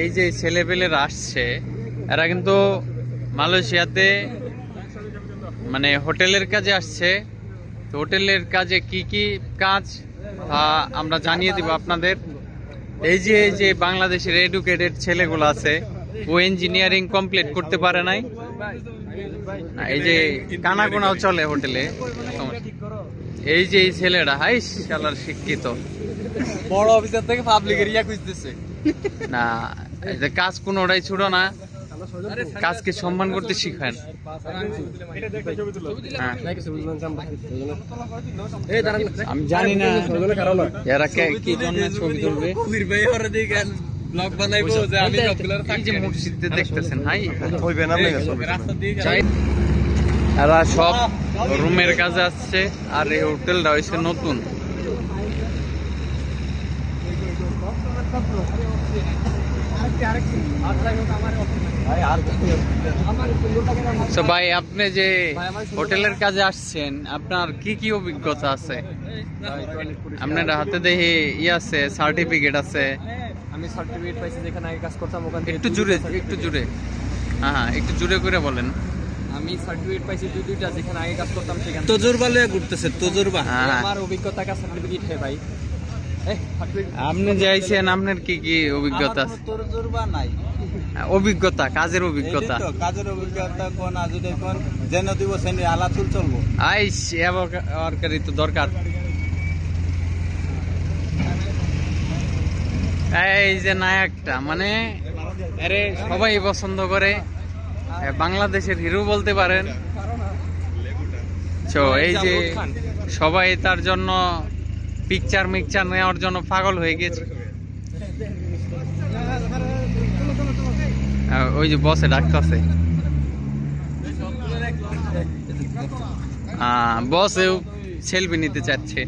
এই যে ছেলেপেলেরা আসছে, এরা কিন্তু মালয়েশিয়াতে মানে হোটেলের কাজে আসছে। তো হোটেলের কাজে কি কি কাজ আমরা জানিয়ে দিব আপনাদের। এই যে বাংলাদেশের এডুকেটেড ছেলেগুলো আছে, ও ইঞ্জিনিয়ারিং কমপ্লিট করতে পারে নাই, এই যে কানাকোনাও চলে হোটেলে। এই যে এই ছেলেরা হাই শালার শিক্ষিত, বড় অফিসার থেকে পাবলিক এরিয়া খুঁজতেছে না, কাজ কোনোটাই ছোট না, কাজকে সম্মান করতে শিখান। আমি জানি না এরা কি জন্য ছবি তুলবে। মসজিদে দেখতেছেন হাই, এরা সব রুমের কাজে আসছে। আর এই হোটেলটা হয়েছে নতুন। ভাই আপনি যে হোটেলের কাজে আসছেন, আপনার কি কি অভিজ্ঞতা আছে? আপনার হাতে দেখি আছে, সার্টিফিকেট আছে। আমি সার্টিফিকেট পাইছি যেখানে আগে কাজ করতাম ওখান থেকে। একটু জোরে হ্যাঁ একটু জোরে করে বলেন। আমি সার্টিফিকেট পাইছি দুইটা, যেখানে আগে কাজ করতাম সেখানে। তজরবা লয়ে ঘুরতেছে, তজরবা। আমার অভিজ্ঞতা কাজ সার্টিফিকেট হে ভাই। আপনি যে আইছেন, আপনার কি কি অভিজ্ঞতা আছে? তজরবা নাই, অভিজ্ঞতা, কাজের অভিজ্ঞতা। কাজের অভিজ্ঞতা কোন আজুদে কোন যেন দিব সেনে আলাতুল চলবো। আইস এবারকারই তো দরকার। এই যে নায়কটা মানে আরে সবাই পছন্দ করে, বাংলাদেশের হিরো বলতে পারেন। তো এই যে সবাই তার জন্য পিকচার নেওয়ার জন্য পাগল হয়ে গেছে। ওই যে বসে ডাকতেছে, বসেও সেলফি নিতে চাচ্ছে।